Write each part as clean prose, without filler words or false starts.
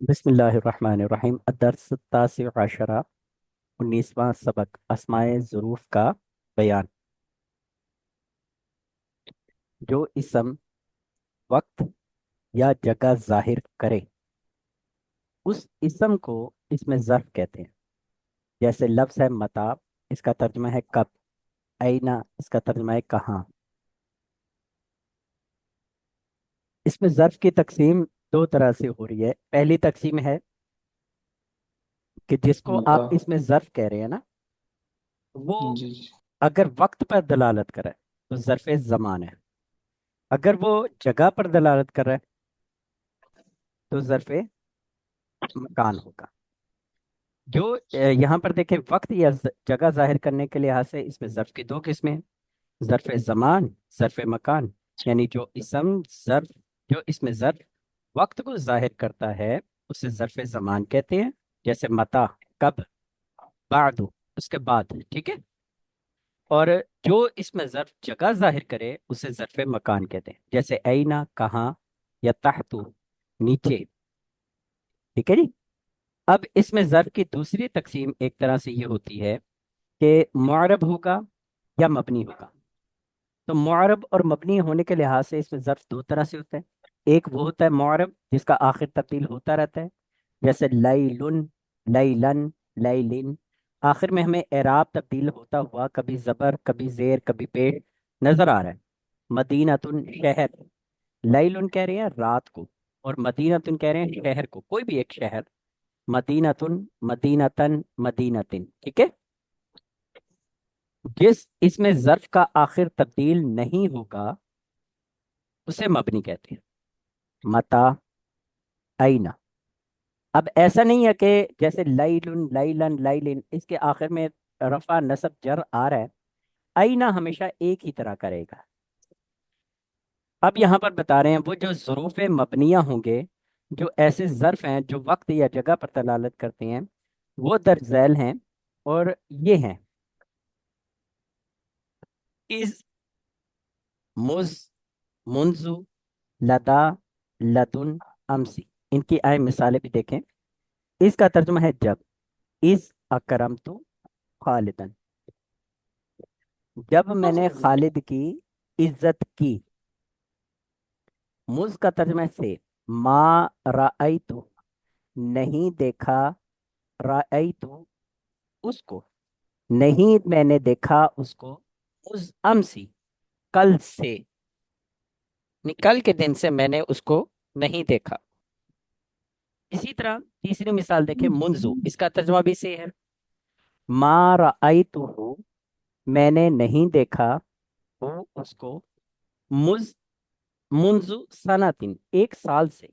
بسم اللہ الرحمن الرحیم الدرس التاسع عشرہ 19واں سبق اسماء ظروف کا بیان۔ جو اسم وقت یا جگہ ظاہر کرے اس اسم کو اسم ظرف کہتے ہیں۔ جیسے لفظ ہے متى، اس کا ترجمہ ہے کب، اینا اس کا ترجمہ ہے کہاں۔ اسم ظرف کی تقسیم دو طرح سے ہو رہی ہے۔ پہلی تقسیم ہے کہ جس کو متا آپ اسم ظرف کہہ رہے ہیں نا، وہ جی جی اگر وقت پر دلالت کرے تو ظرف زمان ہے، اگر وہ جگہ پر دلالت کر رہا ہے تو ظرف مکان ہوگا۔ جو یہاں پر دیکھیں وقت یا جگہ ظاہر کرنے کے لحاظ سے اس میں ظرف کی دو قسمیں ہیں، ظرف زمان، ظرف مکان۔ یعنی جو اس میں ظرف وقت کو ظاہر کرتا ہے اسے ظرف زمان کہتے ہیں، جیسے متا کب، بعد اس کے بعد، ٹھیک ہے۔ اور جو اس میں ظرف جگہ ظاہر کرے اسے ظرف مکان کہتے ہیں، جیسے اینا کہاں، یا تحت نیچے، ٹھیک ہے جی۔ اب اس میں ظرف کی دوسری تقسیم ایک طرح سے یہ ہوتی ہے کہ معرب ہوگا یا مبنی ہوگا۔ تو معرب اور مبنی ہونے کے لحاظ سے اس میں ظرف دو طرح سے ہوتا ہے۔ ایک وہ ہوتا ہے معرب جس کا آخر تبدیل ہوتا رہتا ہے، جیسے لیلن، لیلن، لیلن۔ آخر میں ہمیں اعراب تبدیل ہوتا ہوا کبھی زبر کبھی زیر کبھی پیش نظر آ رہا ہے۔ مدینتن شہر، لیلن کہہ رہے ہیں رات کو، اور مدینتن کہہ رہے ہیں شہر کو، کوئی بھی ایک شہر، مدینتن، مدینتن، مدینتن، ٹھیک ہے۔ جس اس میں ظرف کا آخر تبدیل نہیں ہوگا اسے مبنی کہتے ہیں، متا، اینا۔ اب ایسا نہیں ہے کہ جیسے لیلن، لیلن، لیلن اس کے آخر میں رفع نصب جر آ رہا ہے، اینا ہمیشہ ایک ہی طرح کرے گا۔ اب یہاں پر بتا رہے ہیں وہ جو ظروف مبنیہ ہوں گے، جو ایسے ظرف ہیں جو وقت یا جگہ پر دلالت کرتے ہیں، وہ درج ذیل ہیں، اور یہ ہیں از، مز، منذ، لدا، لدن، امسی۔ ان کی آئے مثالیں بھی دیکھیں۔ اس کا ترجمہ ہے جب، از اکرمتو خالدن، جب میں نے خالد کی عزت کی۔ مز کا ترجمہ سے، ما رأیتو، نہیں دیکھا، رأیتو اس کو، نہیں میں نے دیکھا اس کو، مز امسی، کل سے، یعنی کل کے دن سے میں نے اس کو نہیں دیکھا۔ اسی طرح تیسری مثال دیکھیں منذو، اس کا ترجمہ بھی سے ہے، ما رأیتو، میں نے نہیں دیکھا وہ اس کو، مز، منذ سنتن، ایک سال سے۔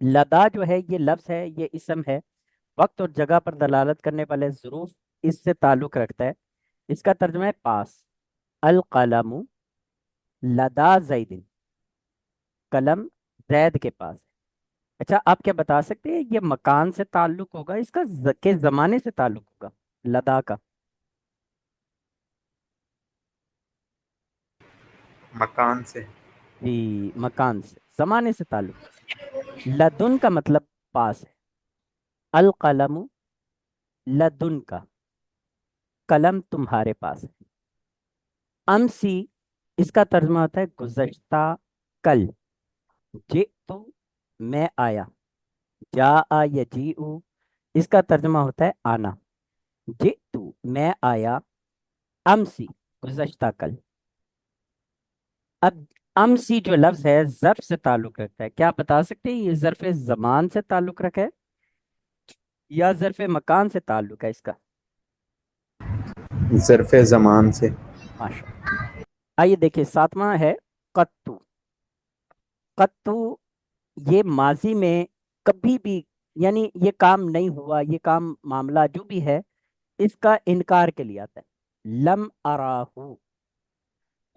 لدا جو ہے یہ لفظ ہے، یہ اسم ہے، وقت اور جگہ پر دلالت کرنے والے ظروف اس سے تعلق رکھتا ہے۔ اس کا ترجمہ ہے پاس، القلم لدا زیدن، قلم زید کے پاس ہے۔ اچھا آپ کیا بتا سکتے ہیں یہ مکان سے تعلق ہوگا اس کا کے زمانے سے تعلق ہوگا لدا کا؟ مکان سے جی مکان سے، زمانے سے تعلق ہے۔ لدن کا مطلب پاس ہے، القلم لدن کا، قلم تمہارے پاس ہے۔ امسی، اس کا ترجمہ ہوتا ہے گزشتہ کل، جئتو، میں آیا، جاء یجیء، اس کا ترجمہ ہوتا ہے آنا، جئتو میں آیا، امسی گزشتہ کل۔ اب امسی جو لفظ ہے ظرف سے تعلق رکھتا ہے، کیا آپ بتا سکتے ہیں یہ ظرف زمان سے تعلق رکھے یا ظرف مکان سے تعلق ہے اس کا؟ ظرف زمان سے ماشاء اللہ۔ آئیے دیکھیں ساتواں ہے قطو۔ قطو یہ ماضی میں کبھی بھی، یعنی یہ کام نہیں ہوا، یہ کام معاملہ جو بھی ہے اس کا انکار کے لیے آتا ہے۔ لم اراہو،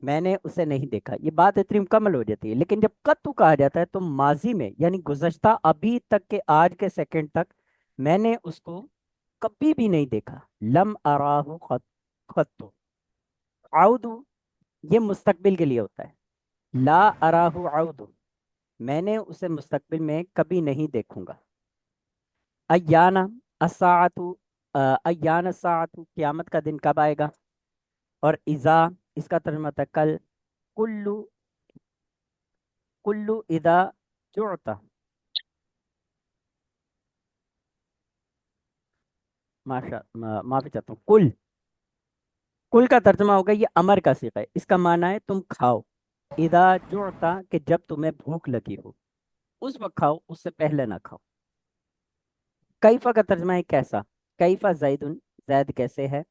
میں نے اسے نہیں دیکھا، یہ بات اتنی مکمل ہو جاتی ہے۔ لیکن جب قطو کہا جاتا ہے تو ماضی میں، یعنی گزشتہ ابھی تک کے آج کے سیکنڈ تک میں نے اس کو کبھی بھی نہیں دیکھا۔ لم اراہو قطو۔ عودو یہ مستقبل کے لیے ہوتا ہے، لا اراہو عودو، میں نے उसे मुस्तकबिल में कभी नहीं देखूंगा। अय्याना अस्साअतु, अय्याना अस्साअतु, क़यामत का दिन कब आएगा। और इज़ा, इसका तर्जुमा था कल। कुल्लु, कुल्लु इज़ा जुअता, माफी चाहता हूँ, कुल, कुल का तर्जुमा होगा ये अमर का सीगा है, इसका माना है तुम खाओ। इदा जुअता, कि जब तुम्हें भूख लगी हो उस वक्त खाओ, उससे पहले ना खाओ। कैफा का तर्जुमा है कैसा। कैफा जैदुन, जैद कैसे है।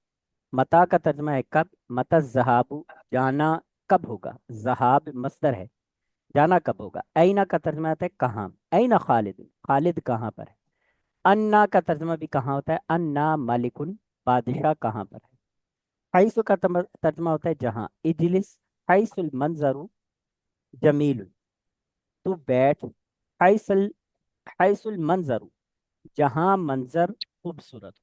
मता का तर्जुमा है कब। मता जहाबु, जाना कब होगा। जहाब मस्दर है, जाना कब होगा। ऐना का तर्जुमा होता है कहाँ। ऐना खालिद, खालिद कहाँ पर है। अन्ना का तर्जुमा भी कहाँ होता है। अन्ना मालिकुन, बादशाह कहाँ पर है। हैसु का तर्जुमा होता है जहाँ। इजलिस हैसुल मंजरू जमील, तू बैठ। हैसल, हैसुल मंजरू, जहाँ मंजर खूबसूरत।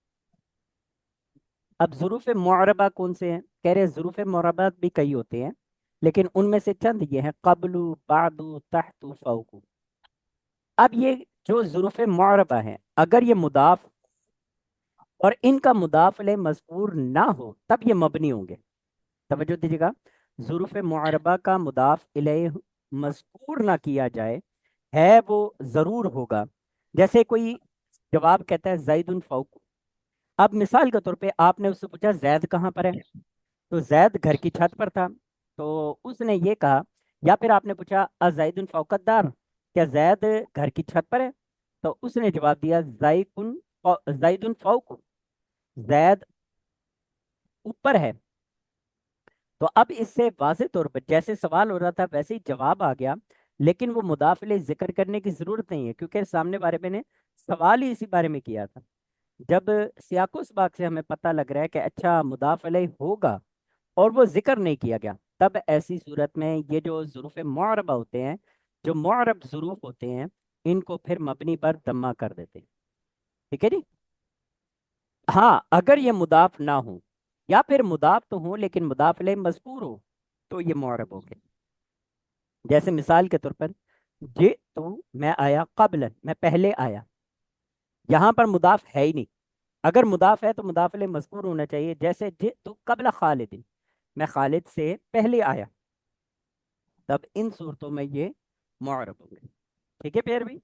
अब ज़ुरूफ़ मुअरबा कौन से हैं। कह रहे हैं ज़ुरूफ़ मुअरबा भी कई होते हैं, लेकिन उनमें से चंद ये हैं। कबलू, बादू, तहतु, फौकु। अब ये जो ज़ुरूफ़ मुअरबा हैं, अगर ये मुदाफ और इनका मुदाफ इलैह मज़कूर ना हो तब ये मबनी होंगे। तवज्जो दीजिएगा, ज़ुरूफ़ मुअरबा का मुदाफ इलैह मज़कूर ना किया जाए, है वो ज़रूर होगा। जैसे कोई जवाब कहता है ज़ैदुन फौक। अब मिसाल के तौर पे आपने उससे पूछा जैद कहाँ पर है, तो जैद घर की छत पर था, तो उसने ये कहा। या फिर आपने पूछा अजैदुन फौकदार, क्या जैद घर की छत पर है, तो उसने जवाब दिया जैदुन फौक, जैद ऊपर है। तो अब इससे वाज़ेह तौर पर जैसे सवाल हो रहा था वैसे ही जवाब आ गया, लेकिन वो मुदाफिले जिक्र करने की जरूरत नहीं है, क्योंकि सामने बारे में ने सवाल ही इसी बारे में किया था। जब सियाको सबाक से हमें पता लग रहा है कि अच्छा मुदाफिले होगा और वो जिक्र नहीं किया गया, तब ऐसी सूरत में ये जो ज़ुरूफ़ मुअरबा होते हैं, जो मुअरब ज़ुरूफ़ होते हैं, इनको फिर मबनी पर दम्मा कर देते हैं। ठीक है जी। हाँ, अगर ये मुदाफ ना हो या फिर मुदाफ तो हो लेकिन मुदाफ इलैह मज़कूर हो, तो ये मुअरब हो गए। जैसे मिसाल के तौर पर जे तो मैं आया, कबलन मैं पहले आया। यहाँ पर मुदाफ है ही नहीं। अगर मुदाफ है तो मुदाफ इलैह मज़कूर होना चाहिए। जैसे जे तो कबल खालिद, मैं खालिद से पहले आया, तब इन सूरतों में ये मुअरब होंगे। ठीक है फिर भी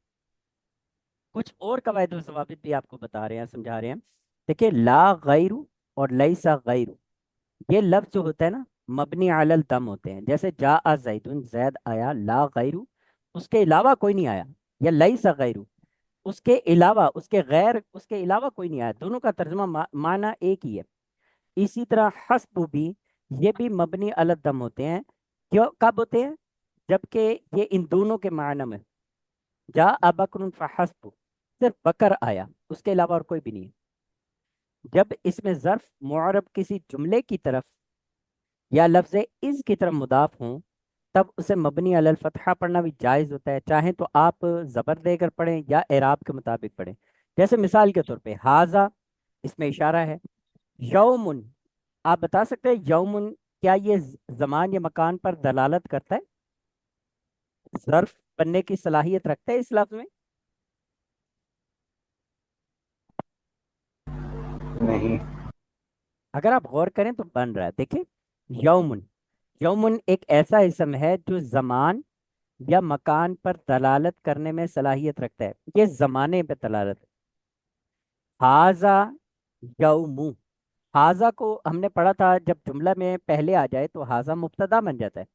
कुछ और कवायद व ज़वाबित भी आपको बता रहे हैं, समझा रहे हैं। देखिए, ला गैरु और लैसा गैरु, ये लफ्ज जो होता है ना, मबनी अलल दम होते हैं। जैसे जा आ जैदुन, जैद आया। ला गैरु, उसके अलावा कोई नहीं आया। या लैसा गैरु, उसके अलावा, उसके गैर, उसके अलावा कोई नहीं आया। दोनों का तर्जुमा माना एक ही है। इसी तरह हस्बु भी, ये भी मबनी अलल दम होते हैं। क्यों, कब होते हैं, जबकि ये इन दोनों के माना में। जा अबकरुन फहस्बु, सिर्फ बकर आया, उसके अलावा और कोई भी नहीं है। जब इसमें ज़र्फ मुअरब किसी जुमले की तरफ या लफ्ज़ इस की तरफ मुदाफ हों, तब उसे मबनी अलल फतहा पढ़ना भी जायज़ होता है। चाहे तो आप ज़बर देकर पढ़ें या एराब के मुताबिक पढ़ें। जैसे मिसाल के तौर पे हाजा, इसमें इशारा है। यौमुन, आप बता सकते हैं यौमुन क्या ये ज़मान या मकान पर दलालत करता है, ज़र्फ बनने की सलाहियत रखता है इस लफ्ज़ में। नहीं। अगर आप गौर करें तो बन रहा है, देखिए। यौमुन, यौमुन एक ऐसा इसम है जो ज़मान या मकान पर दलालत करने में सलाहियत रखता है, ये ज़माने पे दलालत है। हाजा यौमु, हाजा को हमने पढ़ा था जब जुमला में पहले आ जाए तो हाजा मुब्तदा बन जाता है।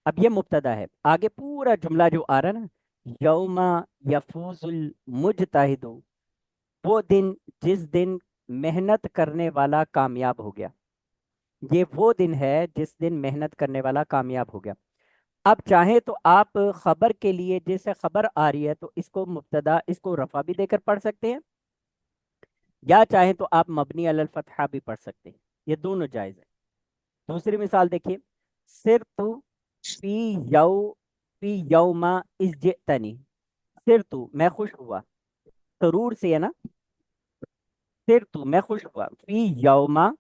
अब ये मुब्तदा है, आगे पूरा जुमला जो आ रहा है ना, यौमा यफूजुल मुजताहिदु, वो दिन जिस दिन मेहनत करने वाला कामयाब हो गया। ये वो दिन है जिस दिन मेहनत करने वाला कामयाब हो गया। अब चाहे तो आप खबर के लिए, जैसे खबर आ रही है तो इसको मुब्तदा, इसको रफा भी देकर पढ़ सकते हैं, या चाहे तो आप मबनी अलल फतहा भी पढ़ सकते हैं। ये दोनों जायज़ है। दूसरी मिसाल देखिए, सिर तू फी यौ, फी यौमा इज्जितनी, सिर तू मैं खुश हुआ, सरूर से है ना। सिर तू मैं खुश हुआ, फी यौमा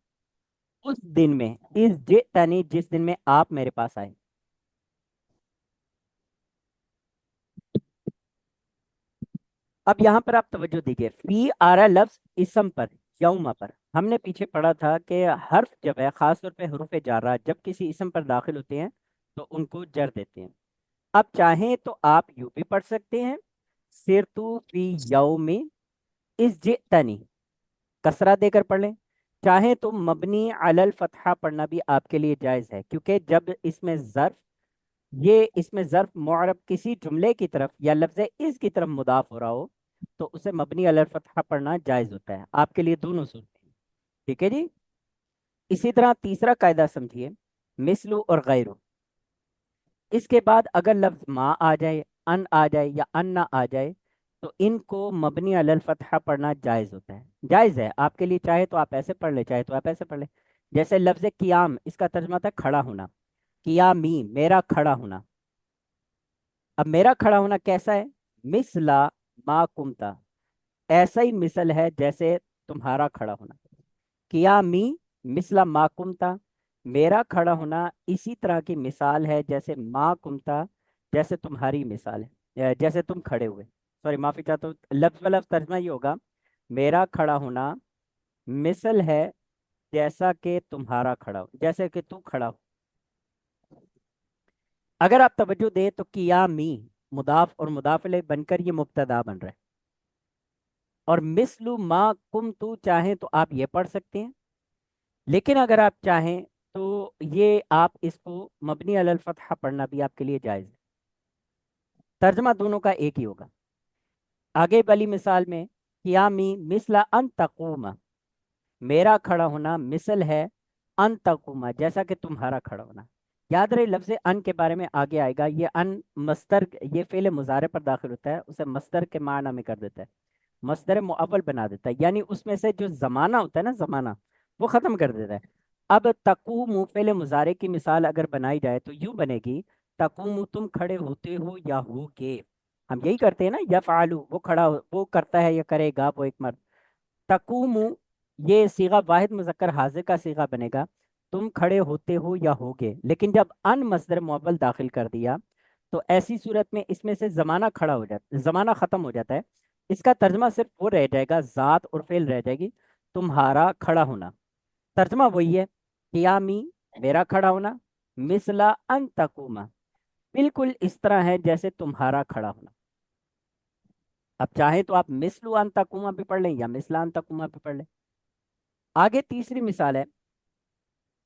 उस दिन में, इज्जितनी जिस दिन में आप मेरे पास आए। अब यहाँ पर आप तवज्जो दीजिए, फी आ रहा है लफ्ज इसम पर, यौमा पर। हमने पीछे पढ़ा था कि हर्फ जब है, खास तौर पे हुरूफ जारा जब किसी इसम पर दाखिल होते हैं तो उनको जर देते हैं। अब चाहें तो आप यूं भी पढ़ सकते हैं, सिरतु फी यौमी इस जितनी, कसरा देकर पढ़ लें। चाहे तो मबनी अलल फतहा पढ़ना भी आपके लिए जायज़ है, क्योंकि जब इसमें ज़र्फ मुअरब किसी जुमले की तरफ या लफ्ज़ इस की तरफ मुदाफ हो रहा हो तो उसे मबनी अलल फतहा पढ़ना जायज़ होता है। आपके लिए दोनों सूरतें हैं। ठीक है जी। इसी तरह तीसरा कायदा समझिए, मिसलू और गैरू। इसके बाद अगर लफ्ज मा आ जाए, अन आ जाए या अन्ना आ जाए तो इनको मबनी अलल फतहा पढ़ना जायज़ होता है। जायज़ है आपके लिए, चाहे तो आप ऐसे पढ़ ले, चाहे तो आप ऐसे पढ़ ले। जैसे लफ्ज कियाम, इसका तर्जुमा था खड़ा होना, कियामी मेरा खड़ा होना। अब मेरा खड़ा होना कैसा है? मिसला मा कुमता, ऐसा ही मिसल है जैसे तुम्हारा खड़ा होना। कियामी मिसला मा कुमता, मेरा खड़ा होना इसी तरह की मिसाल है जैसे मा कुमता, जैसे तुम्हारी मिसाल है, जैसे तुम खड़े हुए। सॉरी, माफी चाहता हूँ, लफ्ज वाला तर्जमा ये होगा, मेरा खड़ा होना मिसल है जैसा कि तुम्हारा खड़ा हो, जैसे कि तू खड़ा हो। अगर आप तवज्जो दें तो कियामी मुदाफ और मुदाफ इलैह बनकर ये मुब्तदा बन रहा है। और मिसलू मा कुम तू चाहें तो आप ये पढ़ सकते हैं, लेकिन अगर आप चाहें तो ये आप इसको मबनी अलल फतहा पढ़ना भी आपके लिए जायज़ है। तर्जमा दोनों का एक ही होगा। आगे वाली मिसाल में, कियामी मिसला अन तकूमा, मेरा खड़ा होना मिसल है अन तकूमा, जैसा कि तुम्हारा खड़ा होना। याद रहे लफ्ज़ अन के बारे में आगे आएगा। ये अन मस्दर, ये फ़ेल मुज़ारे पर दाखिल होता है, उसे मस्दर के माना में कर देता है, मस्दर मुअव्वल बना देता है, यानी उसमें से जो ज़माना होता है ना, ज़माना वो ख़त्म कर देता है। अब तकूमु फ़ेल मुज़ारे की मिसाल अगर बनाई जाए तो यूं बनेगी, तकूमु तुम खड़े होते हो या होगे। हम यही करते हैं ना, यफ़आलु वो खड़ा वो करता है या करेगा वो एक मर्द। तकूमु ये सीगा वाहिद मुज़क्कर हाजिर का सीगा बनेगा, तुम खड़े होते हो या होगे। लेकिन जब अन मस्दर मुअव्वल दाखिल कर दिया तो ऐसी सूरत में इसमें से ज़माना खड़ा हो जाता, ज़माना ख़त्म हो जाता है। इसका तर्जमा सिर्फ वो रह जाएगा, ज़ात और फेल रह जाएगी, तुम्हारा खड़ा होना। तर्जमा वही है, कियामी मेरा खड़ा होना, मिसला अन तकूमा बिल्कुल इस तरह है जैसे तुम्हारा खड़ा होना। अब चाहे तो आप मिसलु अन तकूमा भी पढ़ लें या मिसला अन तकूमा भी पढ़ लें। आगे तीसरी मिसाल है,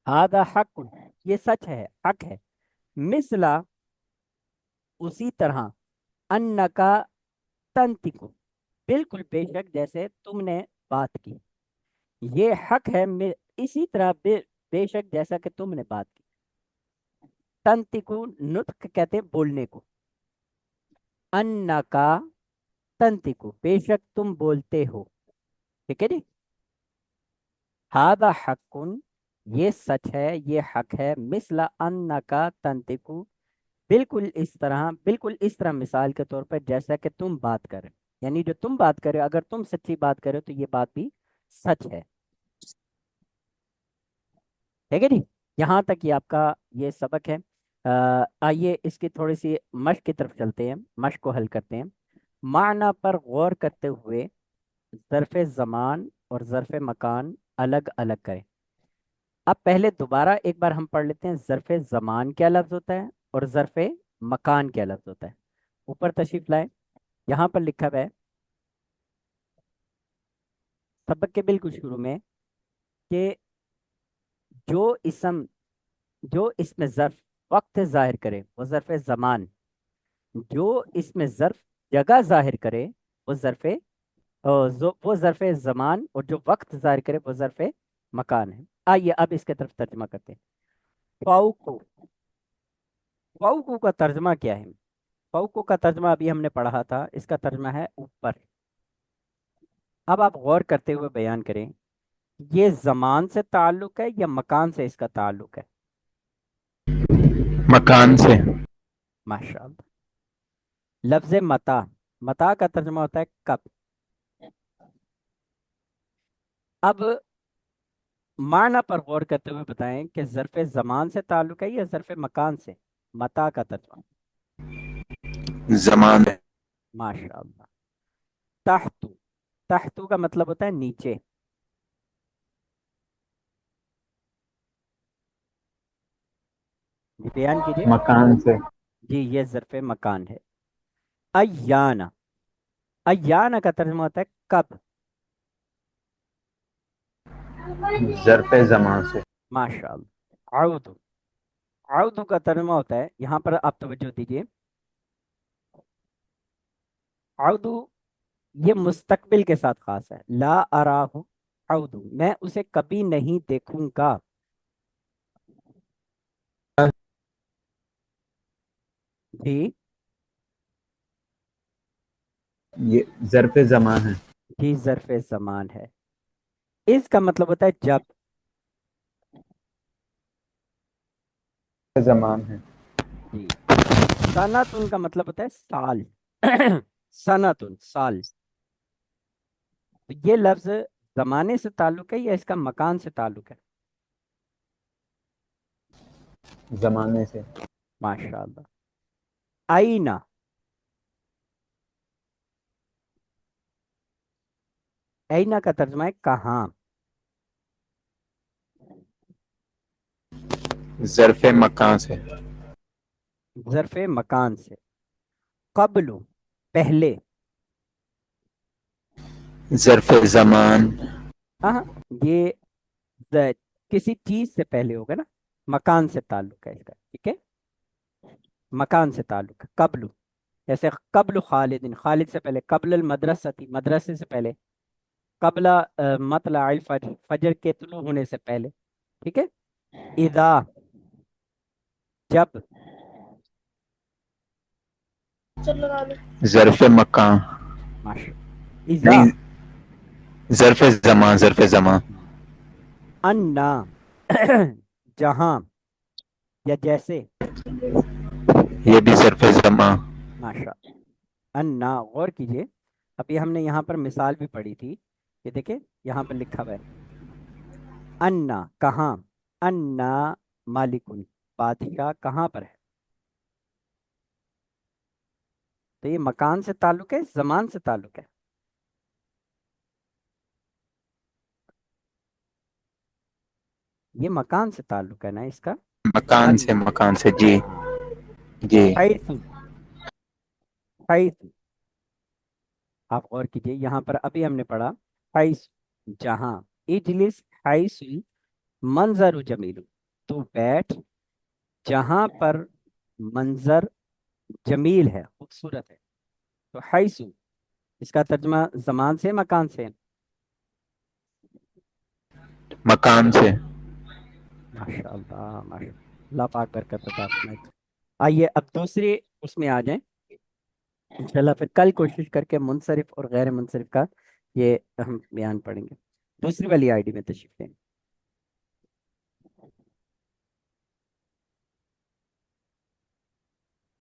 हादा हक, ये सच है, हक है। मिसला उसी तरह, अन्नका तंतिको बिल्कुल बेशक जैसे तुमने बात की। ये हक है इसी तरह बेशक जैसा कि तुमने बात की। तंतिको नुत्क कहते हैं बोलने को, अन्नका तंतिको बेशक तुम बोलते हो। ठीक है जी। हादा हक्कुन, ये सच है, ये हक है। मिसला अन्नका तंतिकु बिल्कुल इस तरह मिसाल के तौर पर जैसा कि तुम बात कर रहे हो, यानी जो तुम बात कर रहे हो, अगर तुम सच्ची बात कर रहे हो तो ये बात भी सच है। ठीक है जी। यहाँ तक ये आपका ये सबक है। आइए इसकी थोड़ी सी मश्क की तरफ चलते हैं, मश्क को हल करते हैं। माना पर गौर करते हुए ज़र्फ़ ज़मान और ज़र्फ़ मकान अलग अलग करें। अब पहले दोबारा एक बार हम पढ़ लेते हैं, ज़र्फ़ ज़मान क्या लफ्ज़ होता है और ज़र्फ़ मकान क्या लफ्ज़ होता है। ऊपर तशरीफ लाए, यहाँ पर लिखा हुआ है सबक के बिल्कुल शुरू में कि जो इसम जो इसमें ज़र्फ़ वक्त ज़ाहिर करे वो ज़र्फ़ ज़मान, जो इसमें ज़र्फ़ जगह ज़ाहिर करे वो वो ज़र्फ़ ज़मान, और जो वक्त ज़ाहिर करे वो ज़र्फ़ मकान है। आइए अब इसके तरफ तर्जमा करते हैं। फ़ौको, फ़ौको का तर्जमा क्या है? फ़ौको का तर्जमा अभी हमने पढ़ा था, इसका तर्जमा है ऊपर। अब आप गौर करते हुए बयान करें, ये ज़मान से ताल्लुक है या मकान से इसका ताल्लुक है? मकान से। माशाअल्लाह। लफ्ज़ मता, मता का तर्जमा होता है कब। अब माना पर गौर करते हुए बताएं कि ज़र्फ़ ज़मान से ताल्लुक है या ज़र्फ़ मकान से, मता का तर्जमा। जमाने। माशाअल्लाह। तहतु, तहतु का मतलब होता है नीचे। जी बयान कीजिए। मकान से। जी ये ज़र्फ़ मकान है। अय्याना, अय्याना का तर्जुमा होता है कब। ज़र्फ़ ज़मान से। माशाअल्लाह। आउदु, आउदु का तर्जुमा होता है, यहाँ पर आप तवज्जो दीजिए। आउदु ये मुस्तकबिल के साथ खास है। ला अराहु आउदु, मैं उसे कभी नहीं देखूंगा। जी, ये ज़र्फ़ ज़मान है। जी ज़र्फ़ ज़मान है। इसका मतलब होता है जब। ज़मान है। जी, सनातुन का मतलब होता है साल। सनातुन साल। तो ये लफ्ज जमाने से ताल्लुक है या इसका मकान से ताल्लुक है? ज़माने से। माशाअल्लाह। आईना, आईना का तर्जुमा है कहाँ। ज़र्फ़ मकान से। ज़र्फ़ मकान से। कब्लु पहले। ज़र्फ़ ज़मान। हाँ, ये ज- किसी चीज से पहले होगा ना। मकान से ताल्लुक है इसका, ठीक है। मकान से ताल्लुक है कब्लु। जैसे कब्ल खालिदिन, खालिद से पहले। कब्ल मदरसा थी, मदरसे से पहले। कबला मतला फजर, फजर के तुलू होने से पहले, ठीक है। इदा जब। ज़र्फ़ मकान। माशा, इजा। नहीं, ज़र्फ़ ज़मान, ज़र्फ़ ज़मान। अन्ना जहां या जैसे। ये भी ज़र्फ़ ज़मान। माशा, अन्ना गौर कीजिए। अभी हमने यहाँ पर मिसाल भी पढ़ी थी। ये देखिए, यहाँ पर लिखा हुआ है अन्ना कहाँ। अन्ना मालिकुन, बादशाह कहाँ पर है। तो ये मकान से ताल्लुक है, जमान से ताल्लुक है। ये मकान से ताल्लुक है ना इसका। अन्ना, मकान से जी। हाँ। जी। हैसु, हैसु, आप गौर कीजिए, यहाँ पर अभी हमने पढ़ा हैस, जहाँ। इजलिस हैसु मंजर जमील, तू बैठ जहाँ पर मंजर जमील है, खूबसूरत है। तो हैसु इसका तर्जुमा जमान से मकान से। मकान से। माशाअल्लाह, माशाअल्लाह, अल्लाह पाक बरकत अता फरमाए। आइए अब दूसरे उसमें आ जाएं इंशाल्लाह। फिर कल कोशिश करके मुनसरिफ और गैर मुनसरिफ का ये हम बयान पढ़ेंगे। दूसरी वाली आईडी में तशरीफ लें।